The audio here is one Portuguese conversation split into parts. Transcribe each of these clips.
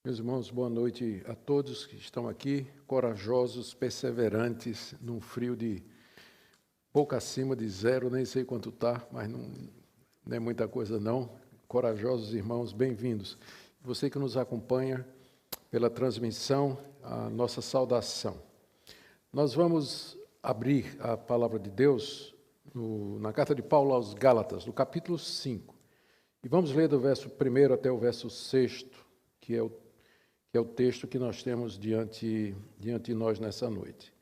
Meus irmãos, boa noite a todos que estão aqui, corajosos, perseverantes, num frio de pouco acima de zero, nem sei quanto está, mas não é muita coisa não. Corajosos irmãos, bem-vindos. Você que nos acompanha pela transmissão, a nossa saudação. Nós vamos abrir a palavra de Deus na carta de Paulo aos Gálatas, no capítulo 5. E vamos ler do verso 1 até o verso 6, que é o texto que nós temos diante de nós nessa noite.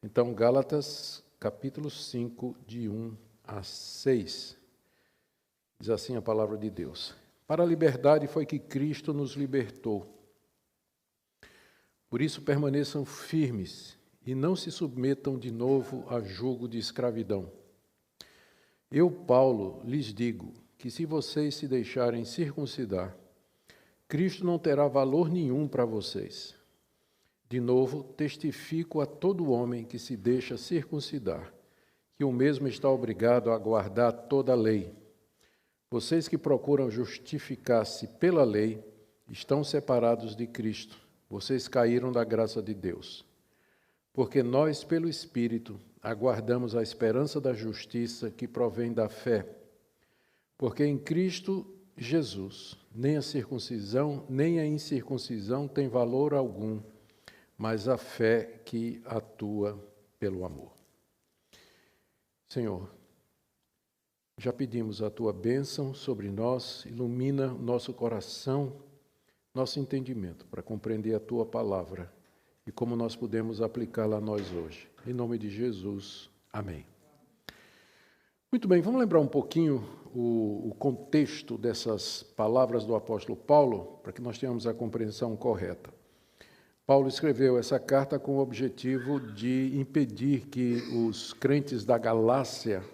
Então, Gálatas, capítulo 5, de 1 a 6. Diz assim a palavra de Deus. Para a liberdade foi que Cristo nos libertou. Por isso permaneçam firmes e não se submetam de novo a jugo de escravidão. Eu, Paulo, lhes digo que se vocês se deixarem circuncidar, Cristo não terá valor nenhum para vocês. De novo, testifico a todo homem que se deixa circuncidar, que o mesmo está obrigado a guardar toda a lei. Vocês que procuram justificar-se pela lei, estão separados de Cristo. Vocês caíram da graça de Deus. Porque nós, pelo Espírito, aguardamos a esperança da justiça que provém da fé. Porque em Cristo Jesus, nem a circuncisão, nem a incircuncisão tem valor algum, mas a fé que atua pelo amor. Senhor, já pedimos a Tua bênção sobre nós, ilumina nosso coração, nosso entendimento, para compreender a Tua palavra e como nós podemos aplicá-la a nós hoje. Em nome de Jesus, amém. Muito bem, vamos lembrar um pouquinho o contexto dessas palavras do apóstolo Paulo, para que nós tenhamos a compreensão correta. Paulo escreveu essa carta com o objetivo de impedir que os crentes da Galácia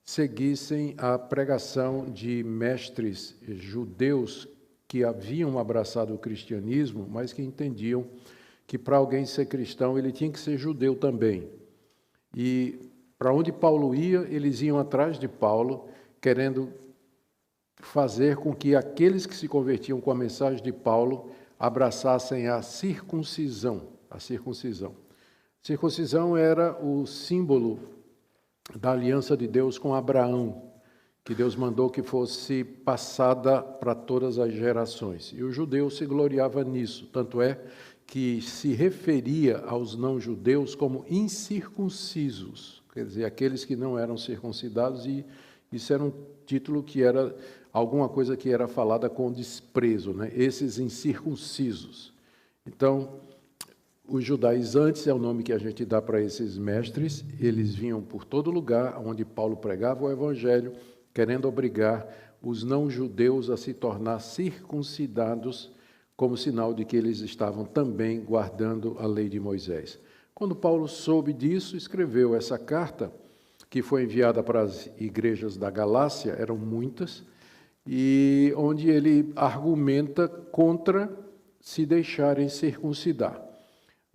seguissem a pregação de mestres judeus que haviam abraçado o cristianismo, mas que entendiam que para alguém ser cristão ele tinha que ser judeu também. E para onde Paulo ia, eles iam atrás de Paulo, querendo fazer com que aqueles que se convertiam com a mensagem de Paulo abraçassem a circuncisão. A circuncisão. Circuncisão era o símbolo da aliança de Deus com Abraão, que Deus mandou que fosse passada para todas as gerações. E o judeu se gloriava nisso, tanto é que se referia aos não-judeus como incircuncisos, quer dizer, aqueles que não eram circuncidados, e isso era um título que era alguma coisa que era falada com desprezo, né? Esses incircuncisos. Então, os judaizantes é o nome que a gente dá para esses mestres, eles vinham por todo lugar onde Paulo pregava o evangelho, querendo obrigar os não-judeus a se tornar circuncidados, como sinal de que eles estavam também guardando a lei de Moisés. Quando Paulo soube disso, escreveu essa carta, que foi enviada para as igrejas da Galácia, eram muitas, e onde ele argumenta contra se deixarem circuncidar.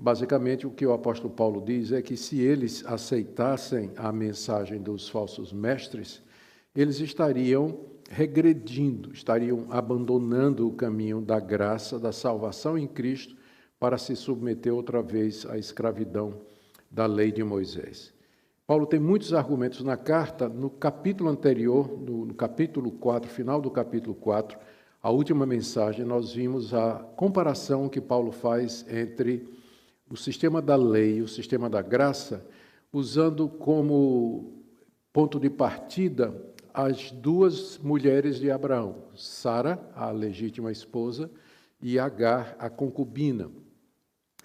Basicamente, o que o apóstolo Paulo diz é que se eles aceitassem a mensagem dos falsos mestres, eles estariam regredindo, estariam abandonando o caminho da graça, da salvação em Cristo, para se submeter outra vez à escravidão da lei de Moisés. Paulo tem muitos argumentos na carta. No capítulo anterior, no capítulo 4, final do capítulo 4, a última mensagem, nós vimos a comparação que Paulo faz entre o sistema da lei e o sistema da graça, usando como ponto de partida as duas mulheres de Abraão, Sara, a legítima esposa, e Agar, a concubina,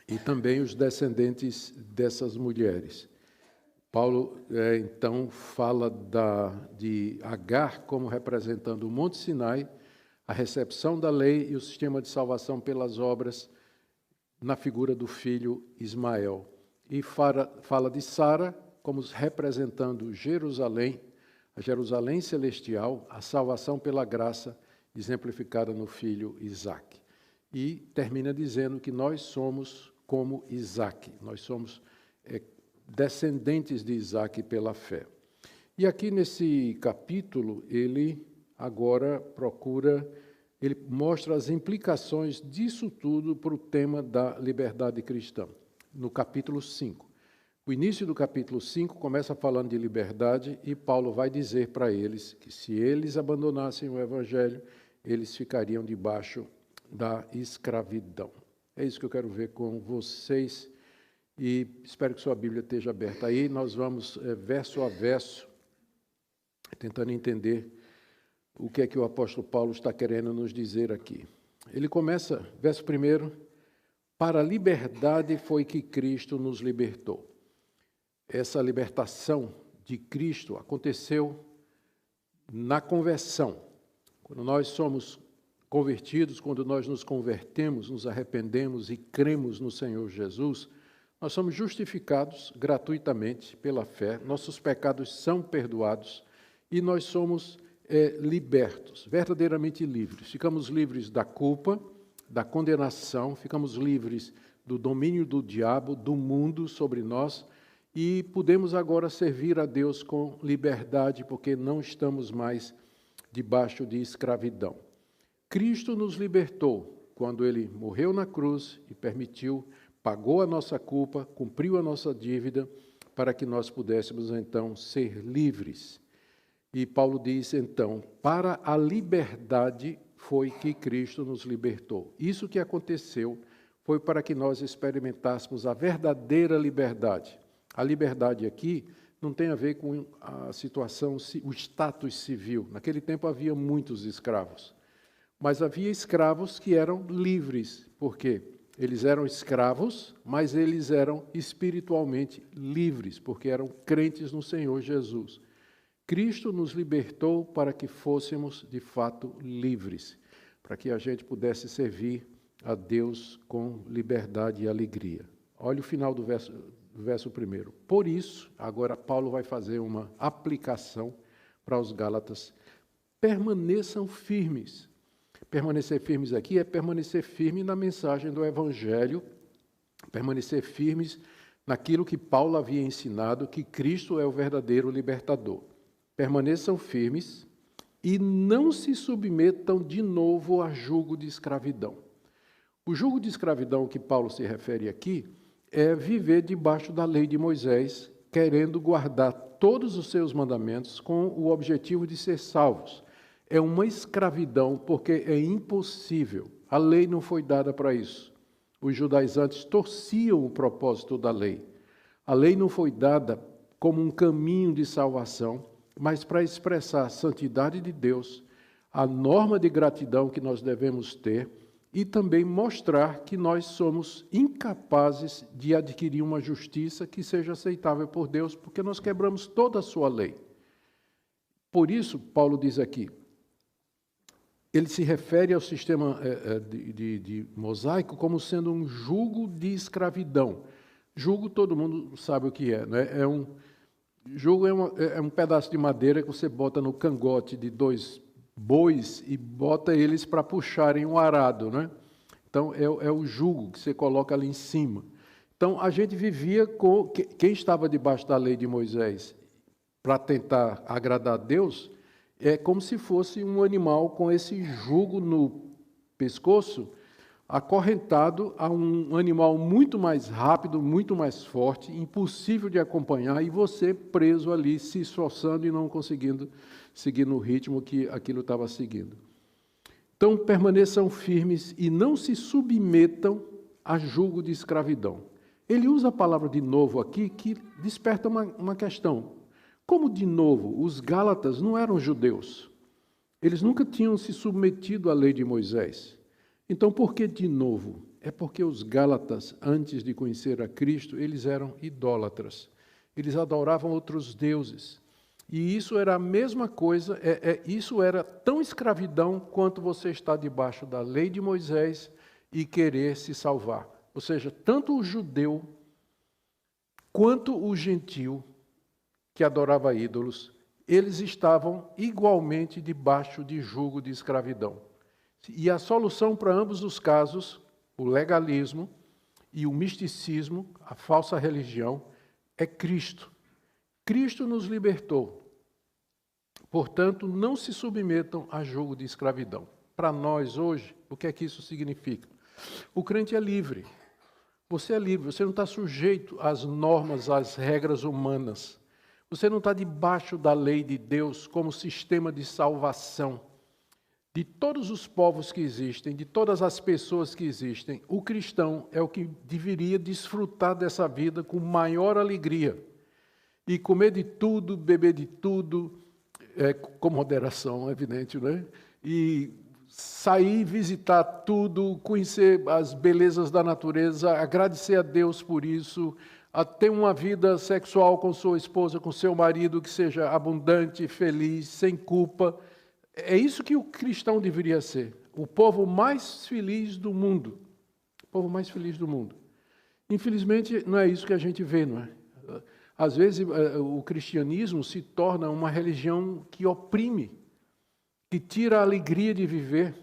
e também os descendentes dessas mulheres. Paulo, então, fala de Agar como representando o Monte Sinai, a recepção da lei e o sistema de salvação pelas obras na figura do filho Ismael. E fala de Sara como representando Jerusalém, a Jerusalém celestial, a salvação pela graça exemplificada no filho Isaque. E termina dizendo que nós somos como Isaque, nós somos descendentes de Isaque pela fé. E aqui nesse capítulo, ele agora procura ele mostra as implicações disso tudo para o tema da liberdade cristã, no capítulo 5. O início do capítulo 5 começa falando de liberdade e Paulo vai dizer para eles que se eles abandonassem o evangelho, eles ficariam debaixo da escravidão. É isso que eu quero ver com vocês e espero que sua Bíblia esteja aberta aí. Nós vamos verso a verso, tentando entender o que é que o apóstolo Paulo está querendo nos dizer aqui. Ele começa, verso 1, para a liberdade foi que Cristo nos libertou. Essa libertação de Cristo aconteceu na conversão. Quando nós somos convertidos, quando nós nos convertemos, nos arrependemos e cremos no Senhor Jesus, nós somos justificados gratuitamente pela fé, nossos pecados são perdoados e nós somos libertos, verdadeiramente livres. Ficamos livres da culpa, da condenação, ficamos livres do domínio do diabo, do mundo sobre nós, e podemos agora servir a Deus com liberdade, porque não estamos mais debaixo de escravidão. Cristo nos libertou quando Ele morreu na cruz e permitiu, pagou a nossa culpa, cumpriu a nossa dívida, para que nós pudéssemos então ser livres. E Paulo diz então, para a liberdade foi que Cristo nos libertou. Isso que aconteceu foi para que nós experimentássemos a verdadeira liberdade. A liberdade aqui não tem a ver com a situação, o status civil. Naquele tempo havia muitos escravos, mas havia escravos que eram livres. Por quê? Eles eram escravos, mas eles eram espiritualmente livres, porque eram crentes no Senhor Jesus. Cristo nos libertou para que fôssemos, de fato, livres, para que a gente pudesse servir a Deus com liberdade e alegria. Olha o final do verso 1. Por isso, agora Paulo vai fazer uma aplicação para os Gálatas. Permaneçam firmes. Permanecer firmes aqui é permanecer firme na mensagem do Evangelho, permanecer firmes naquilo que Paulo havia ensinado, que Cristo é o verdadeiro libertador. Permaneçam firmes e não se submetam de novo a jugo de escravidão. O jugo de escravidão que Paulo se refere aqui é viver debaixo da lei de Moisés, querendo guardar todos os seus mandamentos com o objetivo de ser salvos. É uma escravidão porque é impossível. A lei não foi dada para isso. Os judaizantes torciam o propósito da lei. A lei não foi dada como um caminho de salvação, mas para expressar a santidade de Deus, a norma de gratidão que nós devemos ter, e também mostrar que nós somos incapazes de adquirir uma justiça que seja aceitável por Deus, porque nós quebramos toda a sua lei. Por isso, Paulo diz aqui, ele se refere ao sistema de mosaico como sendo um jugo de escravidão. Jugo, todo mundo sabe o que é, né? Jugo é um pedaço de madeira que você bota no cangote de dois bois e bota eles para puxarem um arado, né? Então, é o jugo que você coloca ali em cima. Então, a gente vivia com... Quem estava debaixo da lei de Moisés para tentar agradar a Deus, é como se fosse um animal com esse jugo no pescoço, acorrentado a um animal muito mais rápido, muito mais forte, impossível de acompanhar, e você preso ali, se esforçando e não conseguindo seguir no ritmo que aquilo estava seguindo. Então, permaneçam firmes e não se submetam a jugo de escravidão. Ele usa a palavra de novo aqui, que desperta uma questão. Como de novo? Os Gálatas não eram judeus. Eles nunca tinham se submetido à lei de Moisés. Então, por que de novo? É porque os Gálatas, antes de conhecer a Cristo, eles eram idólatras. Eles adoravam outros deuses. E isso era a mesma coisa, isso era tão escravidão quanto você estar debaixo da lei de Moisés e querer se salvar. Ou seja, tanto o judeu quanto o gentil que adorava ídolos, eles estavam igualmente debaixo de jugo de escravidão. E a solução para ambos os casos, o legalismo e o misticismo, a falsa religião, é Cristo. Cristo nos libertou. Portanto, não se submetam a jugo de escravidão. para nós hoje, o que é que isso significa? O crente é livre. Você é livre, você não está sujeito às normas, às regras humanas. Você não está debaixo da lei de Deus como sistema de salvação. De todos os povos que existem, de todas as pessoas que existem, o cristão é o que deveria desfrutar dessa vida com maior alegria. E comer de tudo, beber de tudo, com moderação, é evidente, né? E sair, visitar tudo, conhecer as belezas da natureza, agradecer a Deus por isso, a ter uma vida sexual com sua esposa, com seu marido, que seja abundante, feliz, sem culpa. É isso que o cristão deveria ser. O povo mais feliz do mundo. O povo mais feliz do mundo. Infelizmente, não é isso que a gente vê, não é? Às vezes, o cristianismo se torna uma religião que oprime, que tira a alegria de viver.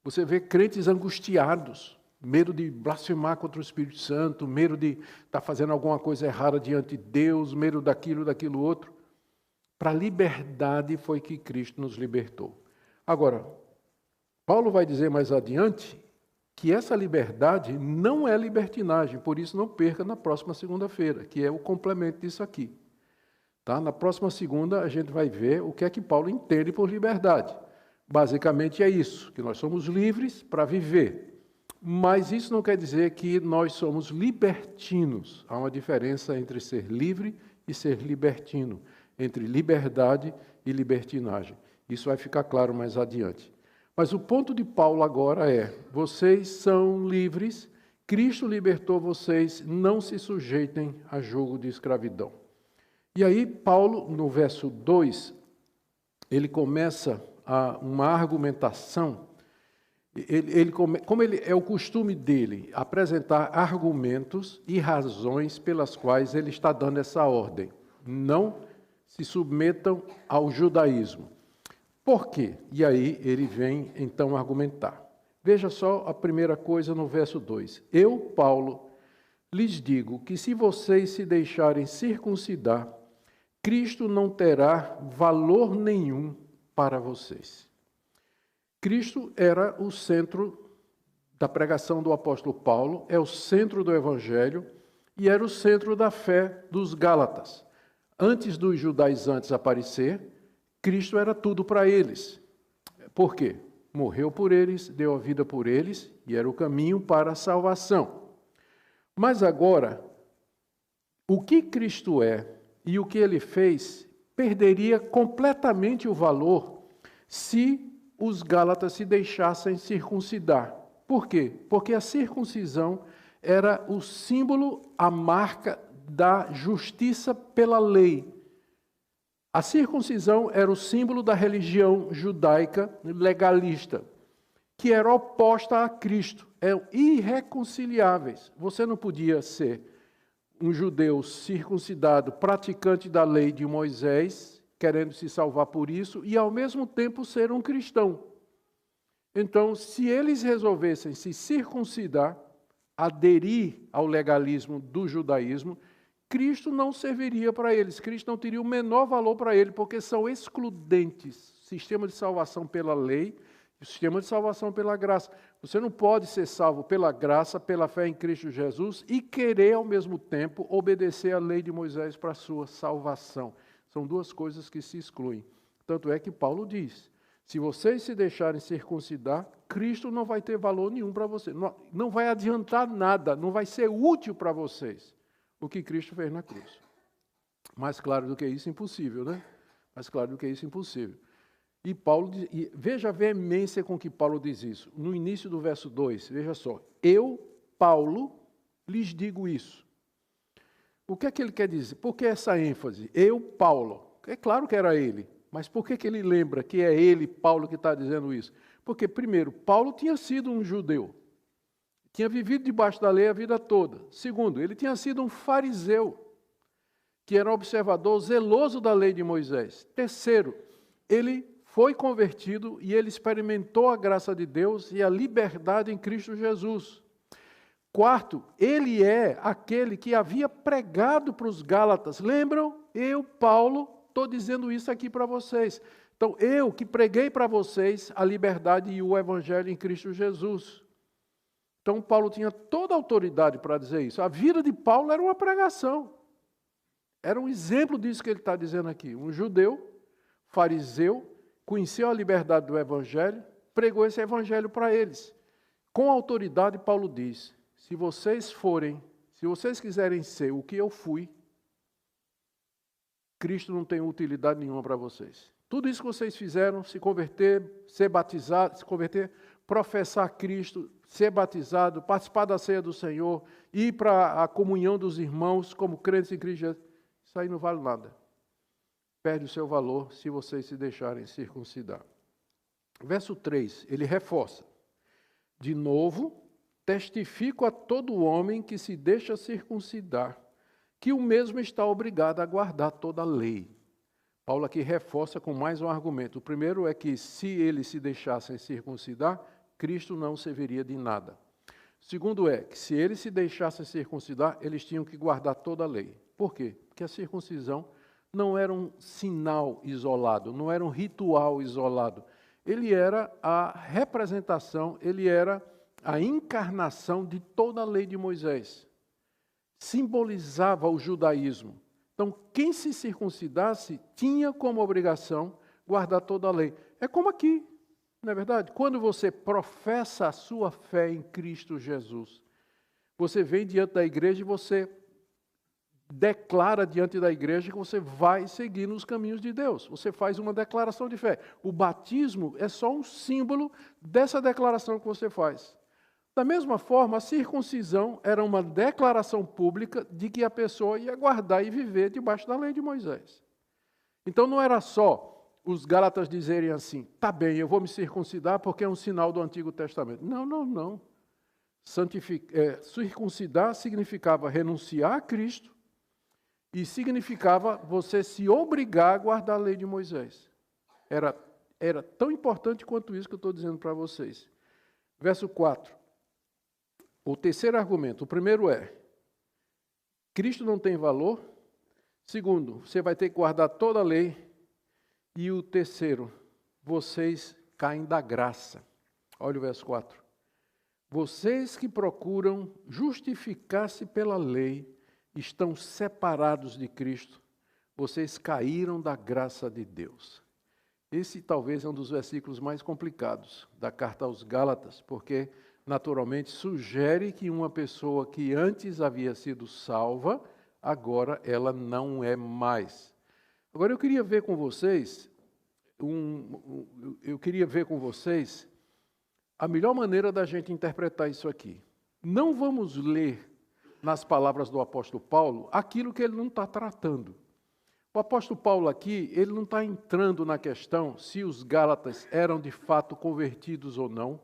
Você vê crentes angustiados, medo de blasfemar contra o Espírito Santo, medo de estar fazendo alguma coisa errada diante de Deus, medo daquilo outro. Para a liberdade foi que Cristo nos libertou. Agora, Paulo vai dizer mais adiante que essa liberdade não é libertinagem, por isso não perca na próxima segunda-feira, que é o complemento disso aqui. Tá? Na próxima segunda a gente vai ver o que é que Paulo entende por liberdade. Basicamente é isso, que nós somos livres para viver. Mas isso não quer dizer que nós somos libertinos. Há uma diferença entre ser livre e ser libertino, entre liberdade e libertinagem. Isso vai ficar claro mais adiante. Mas o ponto de Paulo agora é: vocês são livres, Cristo libertou vocês, não se sujeitem a jogo de escravidão. E aí Paulo, no verso 2, ele começa uma argumentação. Como é o costume dele, apresentar argumentos e razões pelas quais ele está dando essa ordem. Não se submetam ao judaísmo. Por quê? E aí ele vem então argumentar. Veja só a primeira coisa no verso 2. Eu, Paulo, lhes digo que se vocês se deixarem circuncidar, Cristo não terá valor nenhum para vocês. Cristo era o centro da pregação do apóstolo Paulo, é o centro do evangelho e era o centro da fé dos Gálatas. Antes dos judaizantes aparecer, Cristo era tudo para eles. Por quê? Morreu por eles, deu a vida por eles e era o caminho para a salvação. Mas agora, o que Cristo é e o que ele fez perderia completamente o valor se os Gálatas se deixassem circuncidar. Por quê? Porque a circuncisão era o símbolo, a marca da justiça pela lei. A circuncisão era o símbolo da religião judaica legalista, que era oposta a Cristo. Eram irreconciliáveis. Você não podia ser um judeu circuncidado, praticante da lei de Moisés, querendo se salvar por isso, e ao mesmo tempo ser um cristão. Então, se eles resolvessem se circuncidar, aderir ao legalismo do judaísmo, Cristo não serviria para eles, Cristo não teria o menor valor para ele, porque são excludentes. Sistema de salvação pela lei e o sistema de salvação pela graça. Você não pode ser salvo pela graça, pela fé em Cristo Jesus e querer, ao mesmo tempo, obedecer à lei de Moisés para a sua salvação. São duas coisas que se excluem. Tanto é que Paulo diz, se vocês se deixarem circuncidar, Cristo não vai ter valor nenhum para vocês. Não vai adiantar nada, não vai ser útil para vocês o que Cristo fez na cruz. Mais claro do que isso, impossível, né? Mais claro do que isso, impossível. E Paulo, veja a veemência com que Paulo diz isso. No início do verso 2, veja só. Eu, Paulo, lhes digo isso. O que é que ele quer dizer? Por que essa ênfase? Eu, Paulo. É claro que era ele. Mas por que ele lembra que é ele, Paulo, que está dizendo isso? Porque, primeiro, Paulo tinha sido um judeu. Tinha vivido debaixo da lei a vida toda. Segundo, ele tinha sido um fariseu, que era observador zeloso da lei de Moisés. Terceiro, ele foi convertido e ele experimentou a graça de Deus e a liberdade em Cristo Jesus. Quarto, ele é aquele que havia pregado para os Gálatas. Lembram? Eu, Paulo, estou dizendo isso aqui para vocês. Então, eu que preguei para vocês a liberdade e o evangelho em Cristo Jesus. Então, Paulo tinha toda a autoridade para dizer isso. A vida de Paulo era uma pregação. Era um exemplo disso que ele está dizendo aqui. Um judeu, fariseu, conheceu a liberdade do evangelho, pregou esse evangelho para eles. Com autoridade, Paulo diz, se vocês quiserem ser o que eu fui, Cristo não tem utilidade nenhuma para vocês. Tudo isso que vocês fizeram, se converter, ser batizado, professar Cristo, ser batizado, participar da ceia do Senhor, ir para a comunhão dos irmãos como crentes em Cristo Jesus, isso aí não vale nada. Perde o seu valor se vocês se deixarem circuncidar. Verso 3, ele reforça. De novo, testifico a todo homem que se deixa circuncidar, que o mesmo está obrigado a guardar toda a lei. Paulo aqui reforça com mais um argumento. O primeiro é que se eles se deixassem circuncidar, Cristo não serviria de nada. O segundo é que se eles se deixassem circuncidar, eles tinham que guardar toda a lei. Por quê? Porque a circuncisão não era um sinal isolado, não era um ritual isolado. Ele era a representação, ele era a encarnação de toda a lei de Moisés. Simbolizava o judaísmo. Então, quem se circuncidasse tinha como obrigação guardar toda a lei. É como aqui, não é verdade? Quando você professa a sua fé em Cristo Jesus, você vem diante da igreja e você declara diante da igreja que você vai seguir nos caminhos de Deus. Você faz uma declaração de fé. O batismo é só um símbolo dessa declaração que você faz. Da mesma forma, a circuncisão era uma declaração pública de que a pessoa ia guardar e viver debaixo da lei de Moisés. Então não era só os gálatas dizerem assim, tá bem, eu vou me circuncidar porque é um sinal do Antigo Testamento. Não. Circuncidar significava renunciar a Cristo e significava você se obrigar a guardar a lei de Moisés. Era tão importante quanto isso que eu estou dizendo para vocês. Verso 4. O terceiro argumento, o primeiro é, Cristo não tem valor. Segundo, você vai ter que guardar toda a lei. E o terceiro, vocês caem da graça. Olha o verso 4. Vocês que procuram justificar-se pela lei, estão separados de Cristo. Vocês caíram da graça de Deus. Esse talvez é um dos versículos mais complicados da carta aos Gálatas, porque naturalmente sugere que uma pessoa que antes havia sido salva, agora ela não é mais. Agora eu queria ver com vocês, a melhor maneira da gente interpretar isso aqui. Não vamos ler nas palavras do apóstolo Paulo aquilo que ele não está tratando. O apóstolo Paulo aqui, ele não está entrando na questão se os Gálatas eram de fato convertidos ou não,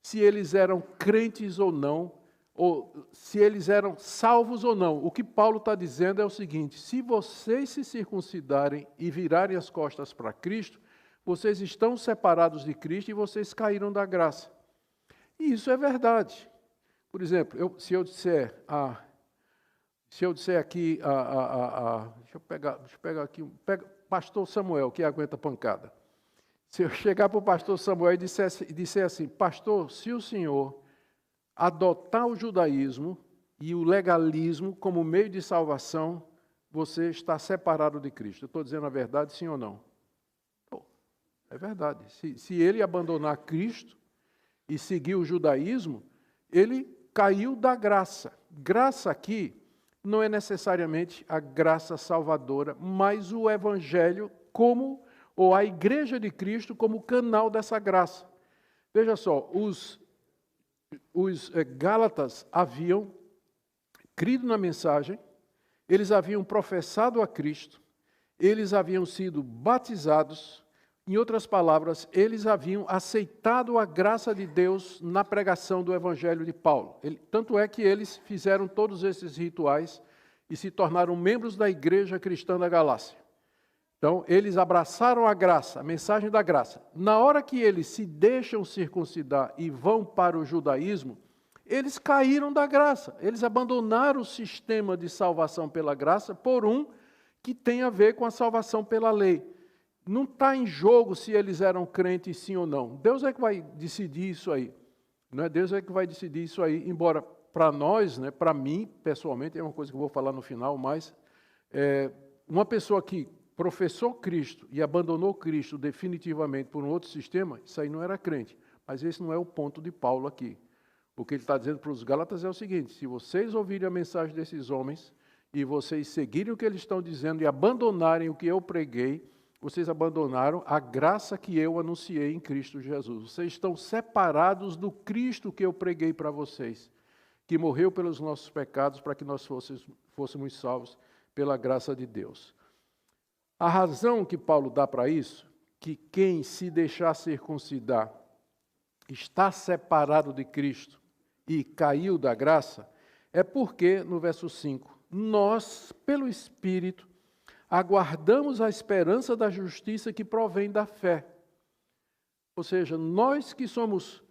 se eles eram crentes ou não, ou se eles eram salvos ou não. O que Paulo está dizendo é o seguinte, se vocês se circuncidarem e virarem as costas para Cristo, vocês estão separados de Cristo e vocês caíram da graça. E isso é verdade. Por exemplo, se eu disser aqui, deixa eu pegar aqui, pastor Samuel, que aguenta pancada. Se eu chegar para o pastor Samuel e disser assim, pastor, se o senhor adotar o judaísmo e o legalismo como meio de salvação, você está separado de Cristo. Eu estou dizendo a verdade, sim ou não? É verdade. Se ele abandonar Cristo e seguir o judaísmo, ele caiu da graça. Graça aqui não é necessariamente a graça salvadora, mas o evangelho ou a igreja de Cristo como canal dessa graça. Veja só, os Gálatas haviam crido na mensagem, eles haviam professado a Cristo, eles haviam sido batizados, em outras palavras, eles haviam aceitado a graça de Deus na pregação do Evangelho de Paulo. Tanto é que eles fizeram todos esses rituais e se tornaram membros da igreja cristã da Galácia. Então, eles abraçaram a graça, a mensagem da graça. Na hora que eles se deixam circuncidar e vão para o judaísmo, eles caíram da graça. Eles abandonaram o sistema de salvação pela graça por um que tem a ver com a salvação pela lei. Não está em jogo se eles eram crentes sim ou não. Deus é que vai decidir isso aí. Não é? Deus é que vai decidir isso aí, embora para nós, né, para mim, pessoalmente, é uma coisa que eu vou falar no final, mas uma pessoa que professou Cristo e abandonou Cristo definitivamente por um outro sistema, isso aí não era crente. Mas esse não é o ponto de Paulo aqui. O que ele está dizendo para os Gálatas é o seguinte: se vocês ouvirem a mensagem desses homens e vocês seguirem o que eles estão dizendo e abandonarem o que eu preguei, vocês abandonaram a graça que eu anunciei em Cristo Jesus. Vocês estão separados do Cristo que eu preguei para vocês, que morreu pelos nossos pecados para que nós fôssemos salvos pela graça de Deus. A razão que Paulo dá para isso, que quem se deixar circuncidar está separado de Cristo e caiu da graça, é porque, no verso 5, nós, pelo Espírito, aguardamos a esperança da justiça que provém da fé. Ou seja, nós que somos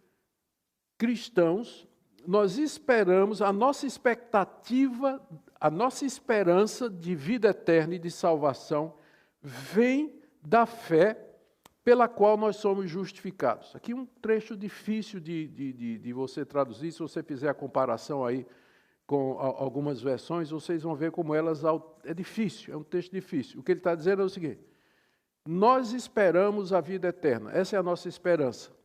cristãos, nós esperamos, a nossa expectativa, a nossa esperança de vida eterna e de salvação vem da fé pela qual nós somos justificados. Aqui um trecho difícil de você traduzir, se você fizer a comparação aí com algumas versões, vocês vão ver como elas... É difícil, é um texto difícil. O que ele está dizendo é o seguinte: nós esperamos a vida eterna, essa é a nossa esperança.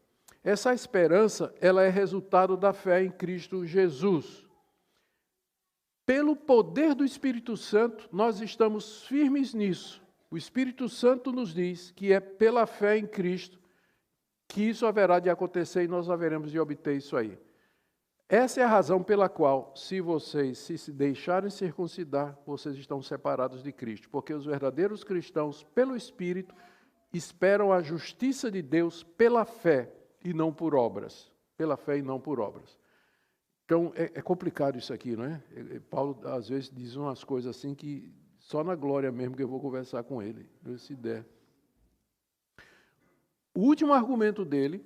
Essa esperança, ela é resultado da fé em Cristo Jesus. Pelo poder do Espírito Santo, nós estamos firmes nisso. O Espírito Santo nos diz que é pela fé em Cristo que isso haverá de acontecer e nós haveremos de obter isso aí. Essa é a razão pela qual, se vocês se deixarem circuncidar, vocês estão separados de Cristo. Porque os verdadeiros cristãos, pelo Espírito, esperam a justiça de Deus pela fé e não por obras. Pela fé e não por obras. Então, é complicado isso aqui, não é? Paulo, às vezes, diz umas coisas assim que só na glória mesmo que eu vou conversar com ele, se der. O último argumento dele,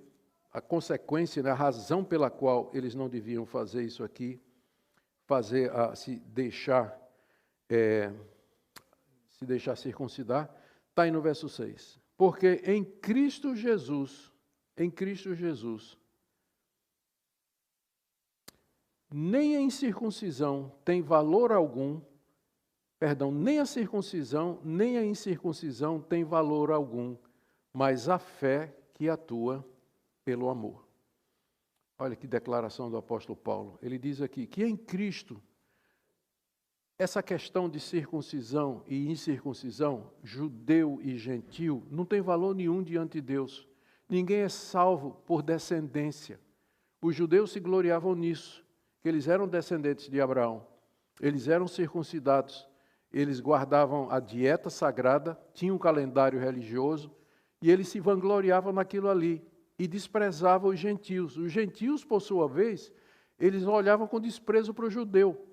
a consequência, a razão pela qual eles não deviam fazer isso aqui, se deixar circuncidar, está aí no verso 6. Porque em Cristo Jesus, nem a incircuncisão tem valor algum, nem a circuncisão, nem a incircuncisão tem valor algum, mas a fé que atua pelo amor. Olha que declaração do apóstolo Paulo. Ele diz aqui que em Cristo, essa questão de circuncisão e incircuncisão, judeu e gentil, não tem valor nenhum diante de Deus. Ninguém é salvo por descendência. Os judeus se gloriavam nisso, que eles eram descendentes de Abraão. Eles eram circuncidados, eles guardavam a dieta sagrada, tinham um calendário religioso, e eles se vangloriavam naquilo ali. E desprezavam os gentios. Os gentios, por sua vez, eles olhavam com desprezo para o judeu.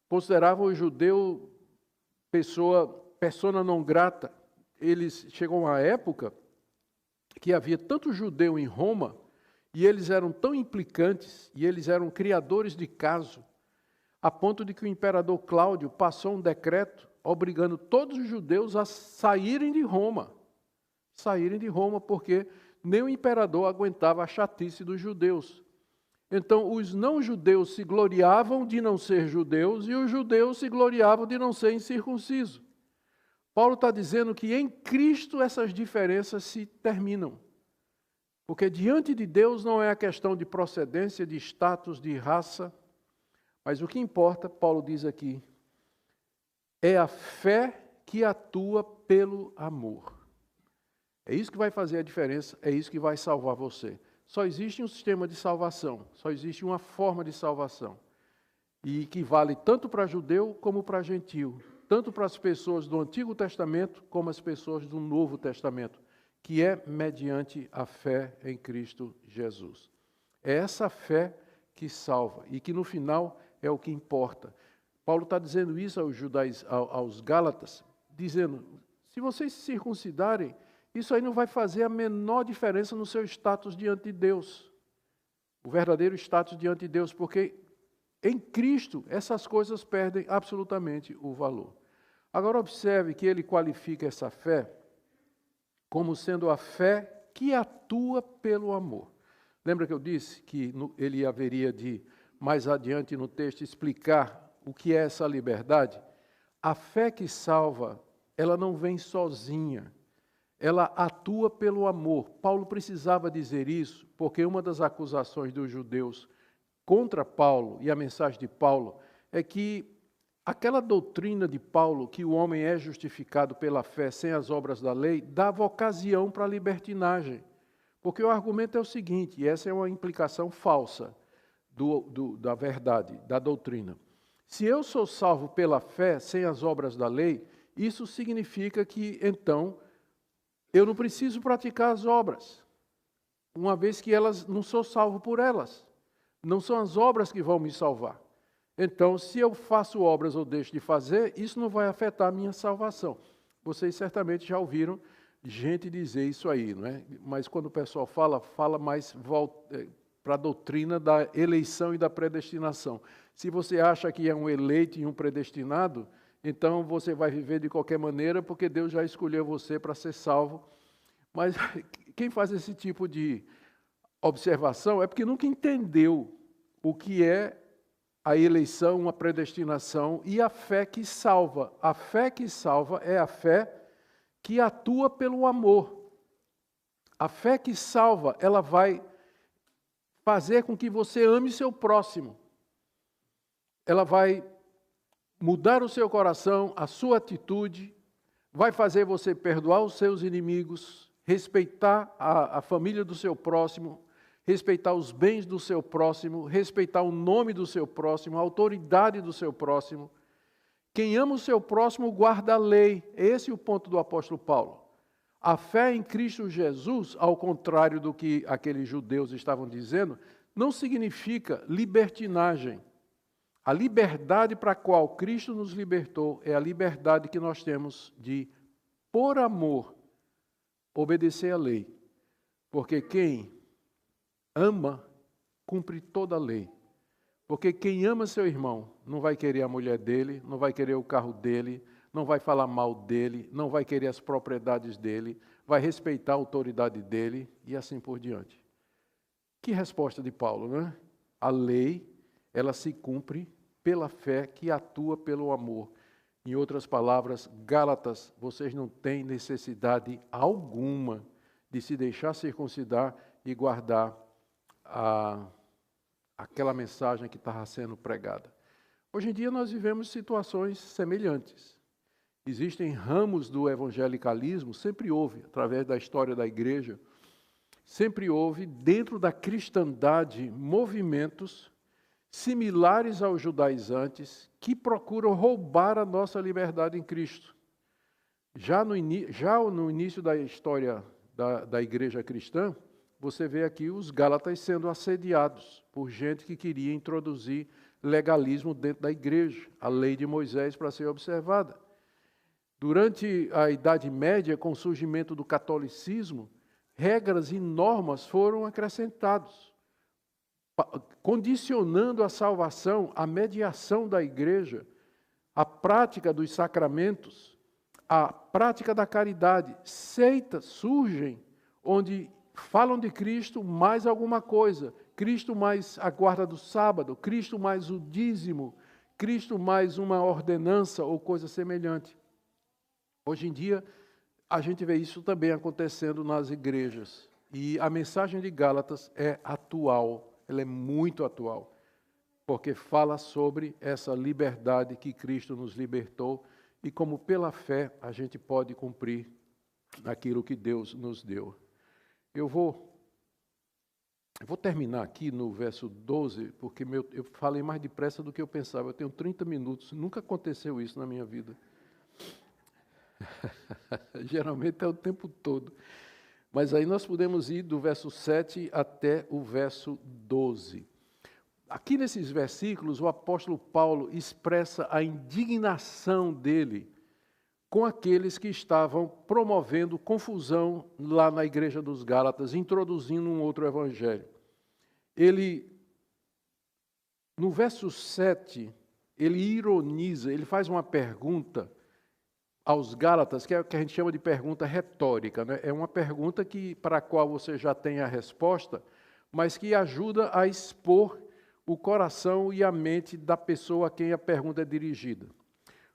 Consideravam o judeu persona não grata. Chegou uma época que havia tanto judeu em Roma, e eles eram tão implicantes, e eles eram criadores de caso, a ponto de que o imperador Cláudio passou um decreto obrigando todos os judeus a saírem de Roma. Saírem de Roma porque nem o imperador aguentava a chatice dos judeus. Então, os não-judeus se gloriavam de não ser judeus e os judeus se gloriavam de não ser incircuncisos. Paulo está dizendo que em Cristo essas diferenças se terminam. Porque diante de Deus não é a questão de procedência, de status, de raça, mas o que importa, Paulo diz aqui, é a fé que atua pelo amor. É isso que vai fazer a diferença, é isso que vai salvar você. Só existe um sistema de salvação, só existe uma forma de salvação. E que vale tanto para judeu como para gentio, tanto para as pessoas do Antigo Testamento como as pessoas do Novo Testamento, que é mediante a fé em Cristo Jesus. É essa fé que salva e que no final é o que importa. Paulo está dizendo isso aos Gálatas, dizendo, se vocês se circuncidarem, isso aí não vai fazer a menor diferença no seu status diante de Deus. O verdadeiro status diante de Deus, porque em Cristo essas coisas perdem absolutamente o valor. Agora observe que ele qualifica essa fé como sendo a fé que atua pelo amor. Lembra que eu disse que ele haveria de, mais adiante no texto, explicar o que é essa liberdade? A fé que salva, ela não vem sozinha, ela atua pelo amor. Paulo precisava dizer isso, porque uma das acusações dos judeus contra Paulo, e a mensagem de Paulo, é que aquela doutrina de Paulo, que o homem é justificado pela fé sem as obras da lei, dava ocasião para a libertinagem. Porque o argumento é o seguinte, e essa é uma implicação falsa da verdade, da doutrina. Se eu sou salvo pela fé sem as obras da lei, isso significa que, então, eu não preciso praticar as obras, uma vez que elas não sou salvo por elas. Não são as obras que vão me salvar. Então, se eu faço obras ou deixo de fazer, isso não vai afetar a minha salvação. Vocês certamente já ouviram gente dizer isso aí, não é? Mas quando o pessoal fala mais para a doutrina da eleição e da predestinação. Se você acha que é um eleito e um predestinado, então você vai viver de qualquer maneira, porque Deus já escolheu você para ser salvo. Mas quem faz esse tipo de observação é porque nunca entendeu o que é a eleição, a predestinação e a fé que salva. A fé que salva é a fé que atua pelo amor. A fé que salva, ela vai fazer com que você ame seu próximo. Ela vai mudar o seu coração, a sua atitude, vai fazer você perdoar os seus inimigos, respeitar a família do seu próximo, respeitar os bens do seu próximo, respeitar o nome do seu próximo, a autoridade do seu próximo. Quem ama o seu próximo guarda a lei. Esse é o ponto do apóstolo Paulo. A fé em Cristo Jesus, ao contrário do que aqueles judeus estavam dizendo, não significa libertinagem. A liberdade para a qual Cristo nos libertou é a liberdade que nós temos de, por amor, obedecer à lei. Porque quem ama, cumpre toda a lei. Porque quem ama seu irmão não vai querer a mulher dele, não vai querer o carro dele, não vai falar mal dele, não vai querer as propriedades dele, vai respeitar a autoridade dele e assim por diante. Que resposta de Paulo, não é? A lei, ela se cumpre pela fé que atua pelo amor. Em outras palavras, Gálatas, vocês não têm necessidade alguma de se deixar circuncidar e guardar aquela mensagem que estava sendo pregada. Hoje em dia nós vivemos situações semelhantes. Existem ramos do evangelicalismo, sempre houve, através da história da igreja, sempre houve dentro da cristandade movimentos similares aos judaizantes que procuram roubar a nossa liberdade em Cristo. Já no início da história da igreja cristã, você vê aqui os Gálatas sendo assediados por gente que queria introduzir legalismo dentro da igreja, a lei de Moisés para ser observada. Durante a Idade Média, com o surgimento do catolicismo, regras e normas foram acrescentadas, condicionando a salvação, a mediação da igreja, a prática dos sacramentos, a prática da caridade. Seitas surgem onde falam de Cristo mais alguma coisa. Cristo mais a guarda do sábado, Cristo mais o dízimo, Cristo mais uma ordenança ou coisa semelhante. Hoje em dia, a gente vê isso também acontecendo nas igrejas. E a mensagem de Gálatas é atual, ela é muito atual, porque fala sobre essa liberdade que Cristo nos libertou e como pela fé a gente pode cumprir aquilo que Deus nos deu. Eu vou terminar aqui no verso 12, porque eu falei mais depressa do que eu pensava. Eu tenho 30 minutos, nunca aconteceu isso na minha vida. Geralmente é o tempo todo. Mas aí nós podemos ir do verso 7 até o verso 12. Aqui nesses versículos, o apóstolo Paulo expressa a indignação dele com aqueles que estavam promovendo confusão lá na igreja dos Gálatas, introduzindo um outro evangelho. Ele, no verso 7, ele ironiza, ele faz uma pergunta aos Gálatas, que é o que a gente chama de pergunta retórica, né? É uma pergunta para a qual você já tem a resposta, mas que ajuda a expor o coração e a mente da pessoa a quem a pergunta é dirigida.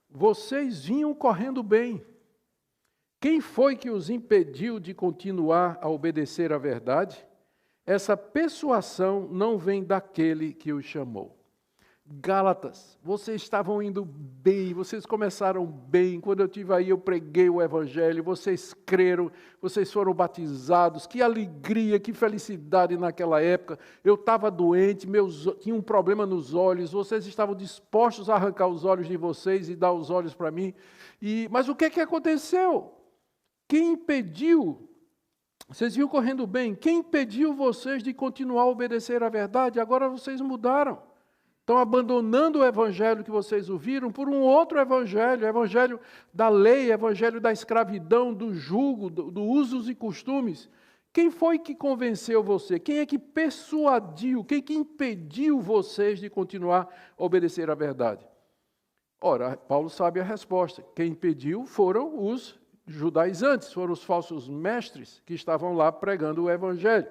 Vocês vinham correndo bem. Quem foi que os impediu de continuar a obedecer à verdade? Essa persuasão não vem daquele que os chamou. Gálatas, vocês estavam indo bem, vocês começaram bem. Quando eu estive aí, eu preguei o Evangelho, vocês creram, vocês foram batizados. Que alegria, que felicidade naquela época. Eu estava doente, tinha um problema nos olhos, vocês estavam dispostos a arrancar os olhos de vocês e dar os olhos para mim. Mas o que é que aconteceu? Quem impediu? Vocês vinham correndo bem. Quem impediu vocês de continuar a obedecer à verdade? Agora vocês mudaram. Estão abandonando o evangelho que vocês ouviram por um outro evangelho, evangelho da lei, evangelho da escravidão, do jugo, do usos e costumes. Quem foi que convenceu você? Quem é que persuadiu? Quem é que impediu vocês de continuar a obedecer à verdade? Ora, Paulo sabe a resposta. Quem impediu foram os judaizantes, foram os falsos mestres que estavam lá pregando o evangelho.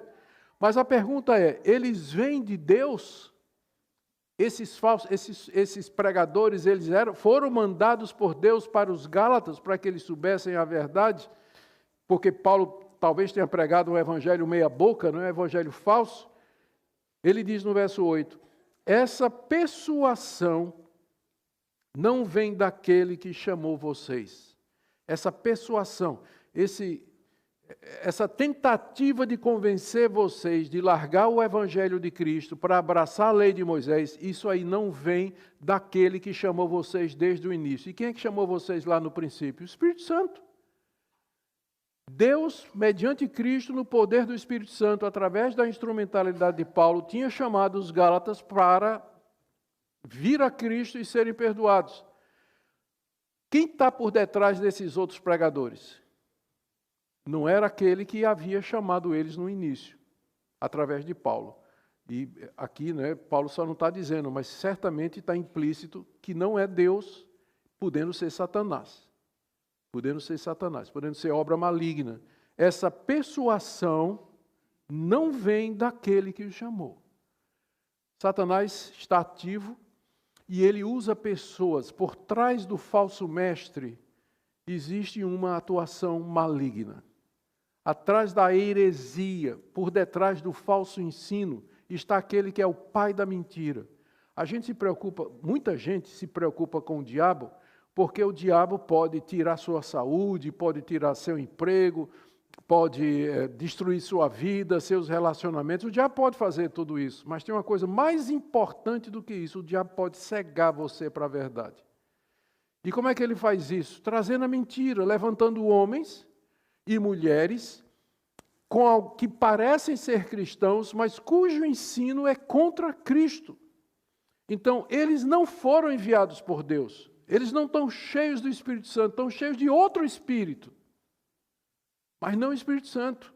Mas a pergunta é, eles vêm de Deus? Esses pregadores, foram mandados por Deus para os Gálatas, para que eles soubessem a verdade, porque Paulo talvez tenha pregado um evangelho meia boca, não é um evangelho falso. Ele diz no verso 8, essa persuasão não vem daquele que chamou vocês. Essa persuasão, essa tentativa de convencer vocês de largar o Evangelho de Cristo para abraçar a lei de Moisés, isso aí não vem daquele que chamou vocês desde o início. E quem é que chamou vocês lá no princípio? O Espírito Santo. Deus, mediante Cristo, no poder do Espírito Santo, através da instrumentalidade de Paulo, tinha chamado os Gálatas para vir a Cristo e serem perdoados. Quem está por detrás desses outros pregadores? Não era aquele que havia chamado eles no início, através de Paulo. E aqui, né, Paulo só não está dizendo, mas certamente está implícito que não é Deus, podendo ser Satanás. Podendo ser obra maligna. Essa persuasão não vem daquele que o chamou. Satanás está ativo e ele usa pessoas. Por trás do falso mestre existe uma atuação maligna. Atrás da heresia, por detrás do falso ensino, está aquele que é o pai da mentira. Muita gente se preocupa com o diabo, porque o diabo pode tirar sua saúde, pode tirar seu emprego, pode destruir sua vida, seus relacionamentos. O diabo pode fazer tudo isso, mas tem uma coisa mais importante do que isso: o diabo pode cegar você para a verdade. E como é que ele faz isso? Trazendo a mentira, levantando homens e mulheres que parecem ser cristãos, mas cujo ensino é contra Cristo. Então, eles não foram enviados por Deus. Eles não estão cheios do Espírito Santo, estão cheios de outro Espírito. Mas não o Espírito Santo.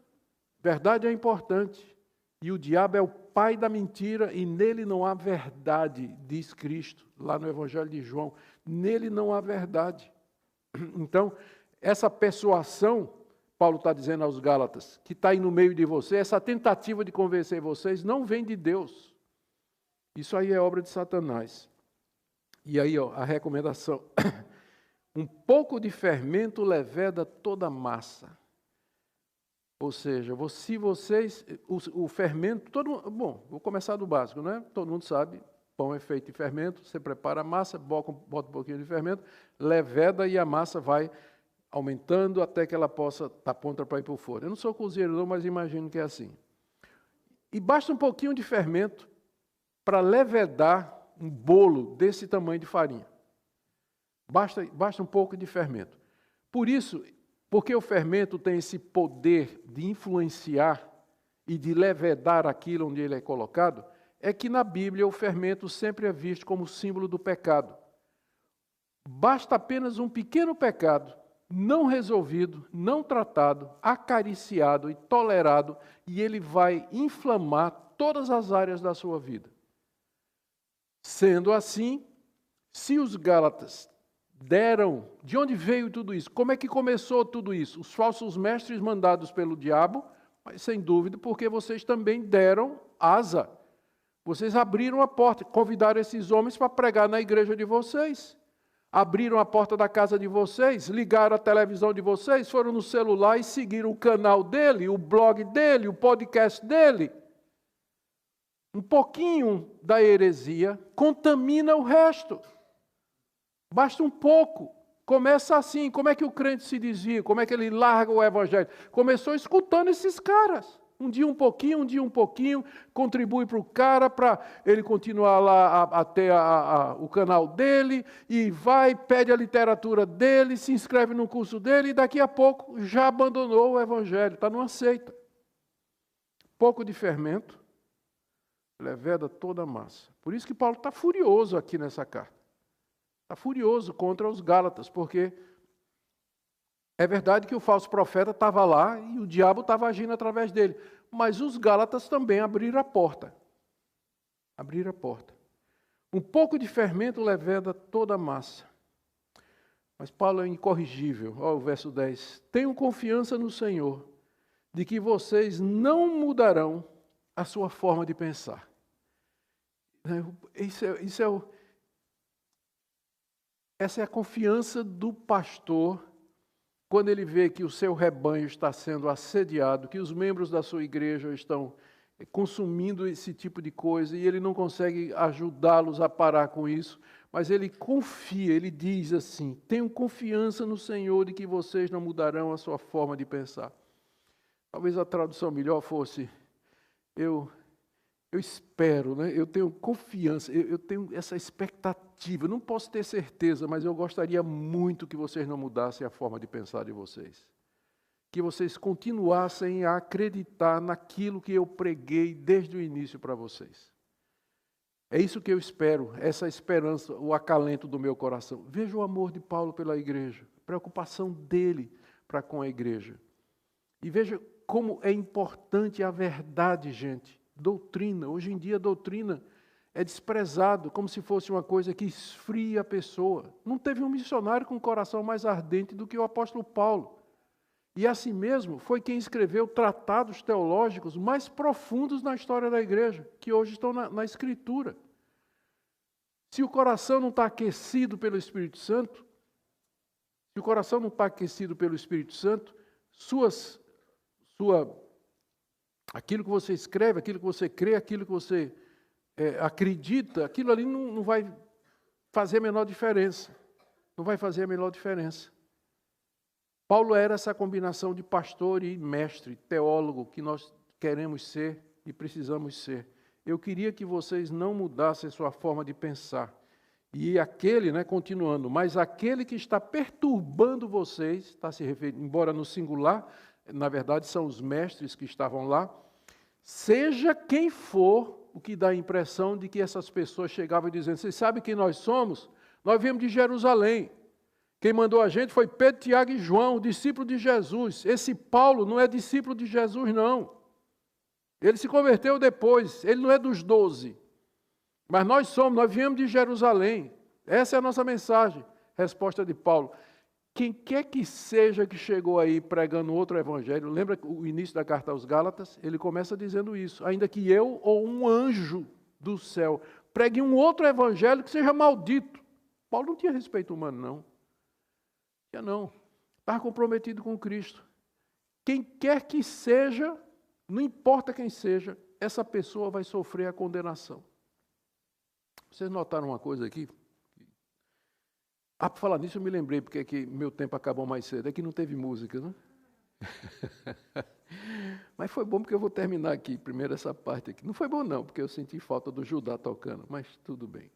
Verdade é importante. E o diabo é o pai da mentira e nele não há verdade, diz Cristo, lá no Evangelho de João. Nele não há verdade. Então, essa persuasão, Paulo está dizendo aos Gálatas, que está aí no meio de você, essa tentativa de convencer vocês, não vem de Deus. Isso aí é obra de Satanás. E aí, a recomendação. Um pouco de fermento leveda toda a massa. Ou seja, se vocês... O fermento... Bom, vou começar do básico, né? Todo mundo sabe, pão é feito de fermento, você prepara a massa, bota um pouquinho de fermento, leveda e a massa vai aumentando até que ela possa estar pronta para ir para o forno. Eu não sou cozinheiro não, mas imagino que é assim. E basta um pouquinho de fermento para levedar um bolo desse tamanho de farinha. Basta um pouco de fermento. Porque o fermento tem esse poder de influenciar e de levedar aquilo onde ele é colocado, é que na Bíblia o fermento sempre é visto como símbolo do pecado. Basta apenas um pequeno pecado, não resolvido, não tratado, acariciado e tolerado, e ele vai inflamar todas as áreas da sua vida. Sendo assim, se os Gálatas deram. De onde veio tudo isso? Como é que começou tudo isso? Os falsos mestres mandados pelo diabo, mas sem dúvida, porque vocês também deram asa. Vocês abriram a porta, convidaram esses homens para pregar na igreja de vocês. Abriram a porta da casa de vocês, ligaram a televisão de vocês, foram no celular e seguiram o canal dele, o blog dele, o podcast dele. Um pouquinho da heresia contamina o resto. Basta um pouco. Começa assim. Como é que o crente se desvia? Como é que ele larga o evangelho? Começou escutando esses caras. Um dia um pouquinho, contribui para o cara, para ele continuar lá até o canal dele, e vai, pede a literatura dele, se inscreve no curso dele, e daqui a pouco já abandonou o evangelho, está numa seita. Pouco de fermento, leveda toda a massa. Por isso que Paulo está furioso aqui nessa carta. Está furioso contra os Gálatas, porque é verdade que o falso profeta estava lá e o diabo estava agindo através dele. Mas os Gálatas também abriram a porta. Abriram a porta. Um pouco de fermento leveda toda a massa. Mas Paulo é incorrigível. Olha o verso 10. Tenham confiança no Senhor, de que vocês não mudarão a sua forma de pensar. Essa é a confiança do pastor quando ele vê que o seu rebanho está sendo assediado, que os membros da sua igreja estão consumindo esse tipo de coisa e ele não consegue ajudá-los a parar com isso, mas ele confia, ele diz assim: tenham confiança no Senhor de que vocês não mudarão a sua forma de pensar. Talvez a tradução melhor fosse: eu espero, né? Eu tenho confiança, eu tenho essa expectativa, não posso ter certeza, mas eu gostaria muito que vocês não mudassem a forma de pensar de vocês. Que vocês continuassem a acreditar naquilo que eu preguei desde o início para vocês. É isso que eu espero, essa esperança, o acalento do meu coração. Veja o amor de Paulo pela igreja, a preocupação dele para com a igreja. E veja como é importante a verdade, gente. Doutrina, hoje em dia a doutrina é desprezado, como se fosse uma coisa que esfria a pessoa. Não teve um missionário com um coração mais ardente do que o apóstolo Paulo. E assim mesmo foi quem escreveu tratados teológicos mais profundos na história da igreja, que hoje estão na Escritura. Se o coração não está aquecido pelo Espírito Santo, aquilo que você escreve, aquilo que você crê, aquilo que você acredita, aquilo ali não vai fazer a menor diferença. Não vai fazer a menor diferença. Paulo era essa combinação de pastor e mestre, teólogo, que nós queremos ser e precisamos ser. Eu queria que vocês não mudassem sua forma de pensar. E aquele, continuando, mas aquele que está perturbando vocês, está se referindo, embora no singular, na verdade são os mestres que estavam lá, seja quem for, o que dá a impressão de que essas pessoas chegavam dizendo: vocês sabem quem nós somos? Nós viemos de Jerusalém. Quem mandou a gente foi Pedro, Tiago e João, discípulo de Jesus. Esse Paulo não é discípulo de Jesus, não. Ele se converteu depois, ele não é dos 12. Mas nós viemos de Jerusalém. Essa é a nossa mensagem. Resposta de Paulo: quem quer que seja que chegou aí pregando outro evangelho, lembra o início da carta aos Gálatas? Ele começa dizendo isso: ainda que eu ou um anjo do céu pregue um outro evangelho que seja maldito. Paulo não tinha respeito humano, não. Não. Estava comprometido com Cristo. Quem quer que seja, não importa quem seja, essa pessoa vai sofrer a condenação. Vocês notaram uma coisa aqui? Para falar nisso eu me lembrei, porque é que meu tempo acabou mais cedo. É que não teve música, né? Mas foi bom porque eu vou terminar aqui, primeiro essa parte aqui. Não foi bom não, porque eu senti falta do Judá tocando, mas tudo bem.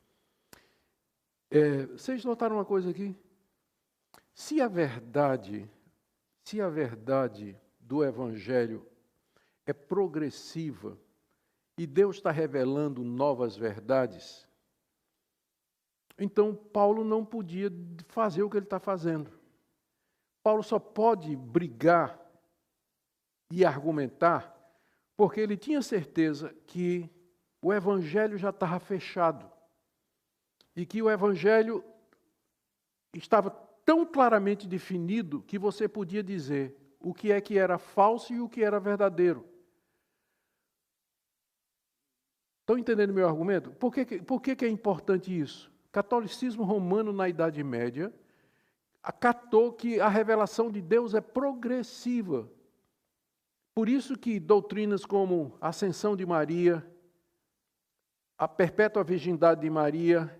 Vocês notaram uma coisa aqui? Se a verdade do Evangelho é progressiva e Deus está revelando novas verdades, então Paulo não podia fazer o que ele está fazendo. Paulo só pode brigar e argumentar porque ele tinha certeza que o Evangelho já estava fechado e que o Evangelho estava tão claramente definido que você podia dizer o que é que era falso e o que era verdadeiro. Estão entendendo meu argumento? Por que é importante isso? O catolicismo romano na Idade Média acatou que a revelação de Deus é progressiva. Por isso que doutrinas como a Ascensão de Maria, a perpétua virgindade de Maria,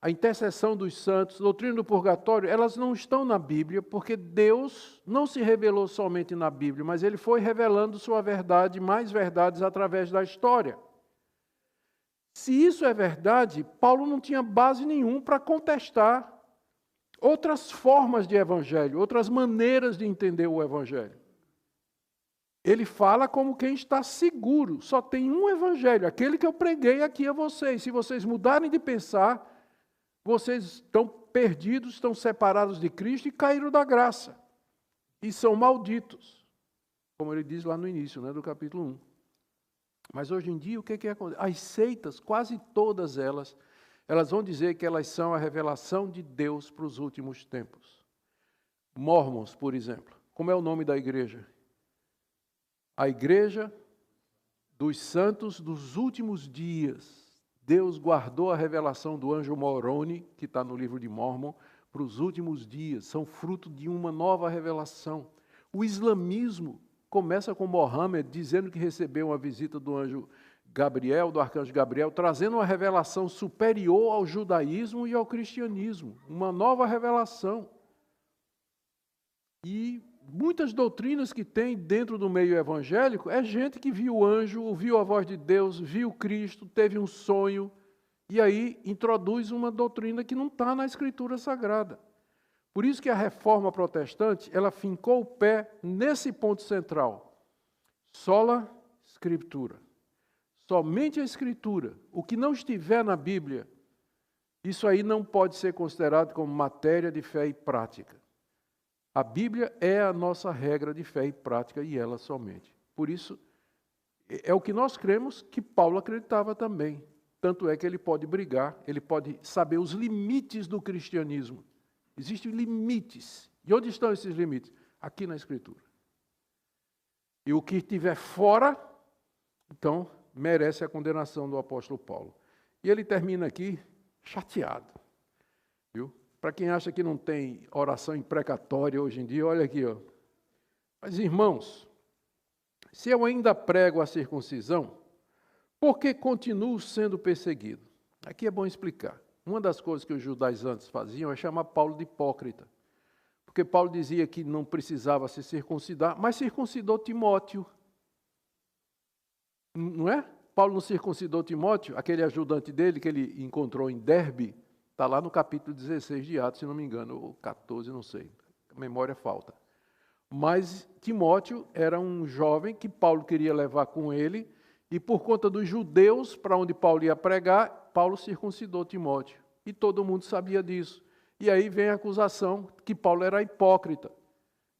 a intercessão dos santos, a doutrina do purgatório, elas não estão na Bíblia, porque Deus não se revelou somente na Bíblia, mas Ele foi revelando sua verdade, mais verdades através da história. Se isso é verdade, Paulo não tinha base nenhuma para contestar outras formas de evangelho, outras maneiras de entender o evangelho. Ele fala como quem está seguro, só tem um evangelho, aquele que eu preguei aqui a vocês. Se vocês mudarem de pensar, vocês estão perdidos, estão separados de Cristo e caíram da graça. E são malditos, como ele diz lá no início, do capítulo 1. Mas hoje em dia, o que acontece? As seitas, quase todas elas vão dizer que elas são a revelação de Deus para os últimos tempos. Mormons, por exemplo. Como é o nome da igreja? A Igreja dos Santos dos Últimos Dias. Deus guardou a revelação do anjo Moroni, que está no livro de Mórmon, para os últimos dias. São fruto de uma nova revelação. O islamismo começa com Mohammed dizendo que recebeu uma visita do anjo Gabriel, do arcanjo Gabriel, trazendo uma revelação superior ao judaísmo e ao cristianismo. Uma nova revelação. E muitas doutrinas que tem dentro do meio evangélico é gente que viu o anjo, ouviu a voz de Deus, viu Cristo, teve um sonho, e aí introduz uma doutrina que não está na Escritura Sagrada. Por isso que a reforma protestante, ela fincou o pé nesse ponto central. Sola Scriptura. Somente a Escritura. O que não estiver na Bíblia, isso aí não pode ser considerado como matéria de fé e prática. A Bíblia é a nossa regra de fé e prática, e ela somente. Por isso, é o que nós cremos que Paulo acreditava também. Tanto é que ele pode brigar, ele pode saber os limites do cristianismo. Existem limites. E onde estão esses limites? Aqui na Escritura. E o que estiver fora, então, merece a condenação do apóstolo Paulo. E ele termina aqui chateado. Viu? Para quem acha que não tem oração imprecatória hoje em dia, olha aqui, ó. Mas, irmãos, se eu ainda prego a circuncisão, por que continuo sendo perseguido? Aqui é bom explicar. Uma das coisas que os judaizantes faziam é chamar Paulo de hipócrita. Porque Paulo dizia que não precisava se circuncidar, mas circuncidou Timóteo. Não é? Paulo não circuncidou Timóteo, aquele ajudante dele que ele encontrou em Derbe, está lá no capítulo 16 de Atos, se não me engano, ou 14, não sei, a memória falta. Mas Timóteo era um jovem que Paulo queria levar com ele, e por conta dos judeus, para onde Paulo ia pregar, Paulo circuncidou Timóteo. E todo mundo sabia disso. E aí vem a acusação que Paulo era hipócrita,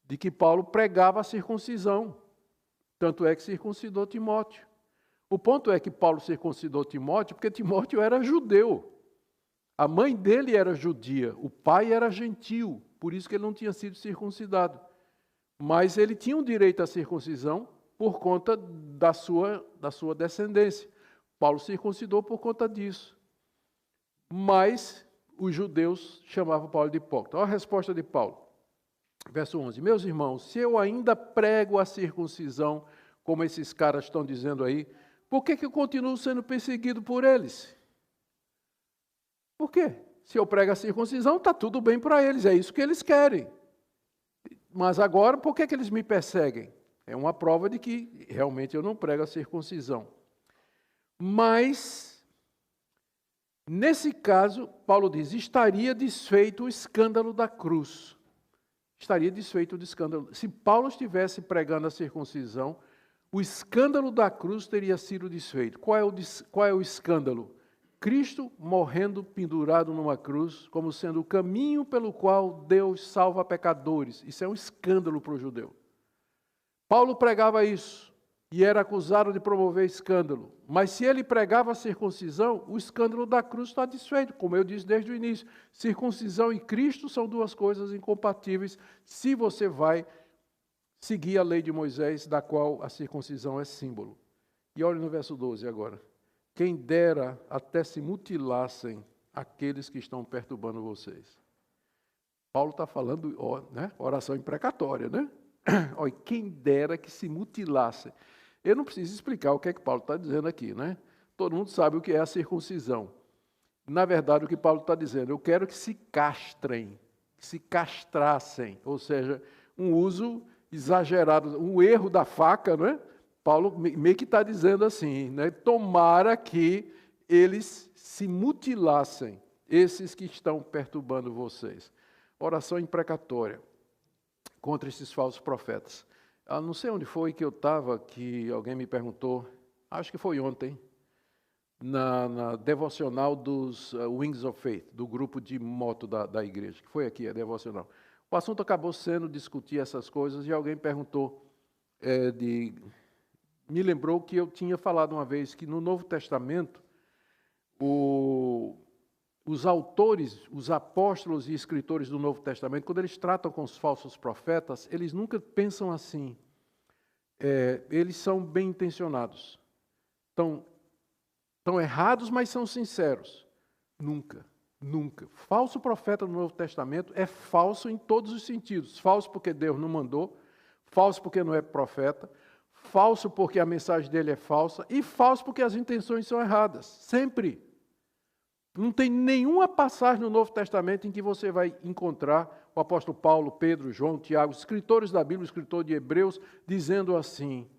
de que Paulo pregava a circuncisão. Tanto é que circuncidou Timóteo. O ponto é que Paulo circuncidou Timóteo porque Timóteo era judeu. A mãe dele era judia, o pai era gentil, por isso que ele não tinha sido circuncidado. Mas ele tinha um direito à circuncisão por conta da sua descendência. Paulo circuncidou por conta disso. Mas os judeus chamavam Paulo de hipócrita. Olha a resposta de Paulo. Verso 11. Meus irmãos, se eu ainda prego a circuncisão, como esses caras estão dizendo aí, por que eu continuo sendo perseguido por eles? Por quê? Se eu prego a circuncisão, está tudo bem para eles, é isso que eles querem. Mas agora, por que eles me perseguem? É uma prova de que realmente eu não prego a circuncisão. Mas, nesse caso, Paulo diz, estaria desfeito o escândalo da cruz. Estaria desfeito o escândalo. Se Paulo estivesse pregando a circuncisão, o escândalo da cruz teria sido desfeito. Qual é o escândalo? Cristo morrendo pendurado numa cruz, como sendo o caminho pelo qual Deus salva pecadores. Isso é um escândalo para o judeu. Paulo pregava isso. e era acusado de promover escândalo. Mas se ele pregava a circuncisão, o escândalo da cruz está desfeito, como eu disse desde o início. Circuncisão e Cristo são duas coisas incompatíveis se você vai seguir a lei de Moisés, da qual a circuncisão é símbolo. E olhe no verso 12 agora. Quem dera até se mutilassem aqueles que estão perturbando vocês. Paulo está falando, oração imprecatória, né? Olha, quem dera que se mutilassem. Eu não preciso explicar o que é que Paulo está dizendo aqui, né? Todo mundo sabe o que é a circuncisão. Na verdade, o que Paulo está dizendo, eu quero que se castrem, que se castrassem, ou seja, um uso exagerado, um erro da faca, não é? Paulo meio que está dizendo assim, né? Tomara que eles se mutilassem, esses que estão perturbando vocês. Oração imprecatória contra esses falsos profetas. Não sei onde foi que eu estava, que alguém me perguntou, acho que foi ontem, na devocional dos Wings of Faith, do grupo de moto da igreja, que foi aqui, a devocional. O assunto acabou sendo discutir essas coisas e alguém perguntou, me lembrou que eu tinha falado uma vez que no Novo Testamento, os autores, os apóstolos e escritores do Novo Testamento, quando eles tratam com os falsos profetas, eles nunca pensam assim. Eles são bem intencionados. Estão errados, mas são sinceros. Nunca, nunca. Falso profeta no Novo Testamento é falso em todos os sentidos. Falso porque Deus não mandou, falso porque não é profeta, falso porque a mensagem dele é falsa e falso porque as intenções são erradas. Sempre. Não tem nenhuma passagem no Novo Testamento em que você vai encontrar o apóstolo Paulo, Pedro, João, Tiago, escritores da Bíblia, escritor de Hebreus, dizendo assim,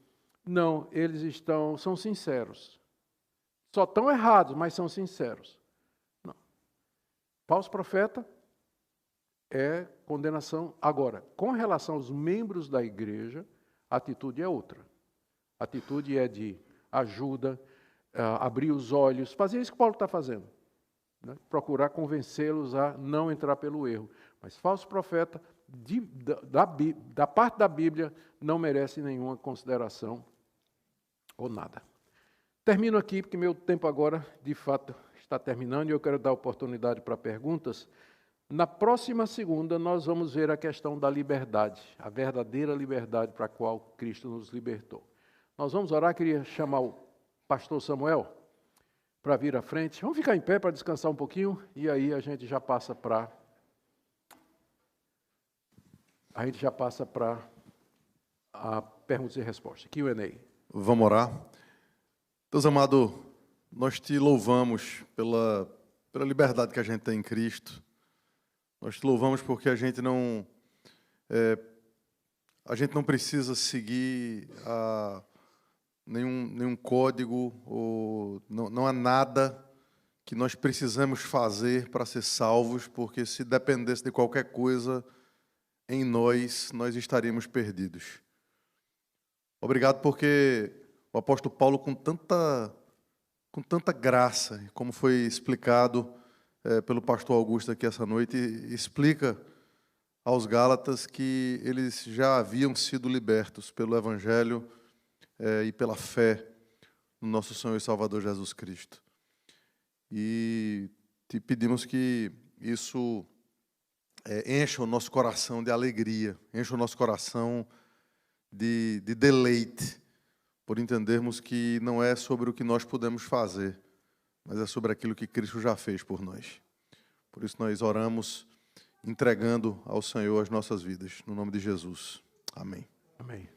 não, eles são sinceros. Só estão errados, mas são sinceros. Não. Falso profeta é condenação. Agora, com relação aos membros da igreja, a atitude é outra. A atitude é de ajuda, abrir os olhos, fazer isso que Paulo está fazendo. Né? Procurar convencê-los a não entrar pelo erro. Mas falso profeta, da parte da Bíblia, não merece nenhuma consideração ou nada. Termino aqui, porque meu tempo agora, de fato, está terminando e eu quero dar oportunidade para perguntas. Na próxima segunda, nós vamos ver a questão da liberdade, a verdadeira liberdade para a qual Cristo nos libertou. Nós vamos orar, queria chamar o pastor Samuel para vir à frente. Vamos ficar em pé para descansar um pouquinho e aí a gente já passa para a perguntas e respostas. Q&A. Vamos orar. Deus amado, nós te louvamos pela liberdade que a gente tem em Cristo. Nós te louvamos porque a gente não precisa seguir nenhum código, ou não há nada que nós precisamos fazer para ser salvos, porque se dependesse de qualquer coisa em nós estaríamos perdidos. Obrigado porque o apóstolo Paulo, com tanta graça, como foi explicado pelo pastor Augusto aqui essa noite, explica aos Gálatas que eles já haviam sido libertos pelo Evangelho e pela fé no nosso Senhor e Salvador Jesus Cristo. E te pedimos que isso encha o nosso coração de alegria, encha o nosso coração de deleite, por entendermos que não é sobre o que nós podemos fazer, mas é sobre aquilo que Cristo já fez por nós. Por isso nós oramos, entregando ao Senhor as nossas vidas, no nome de Jesus. Amém. Amém.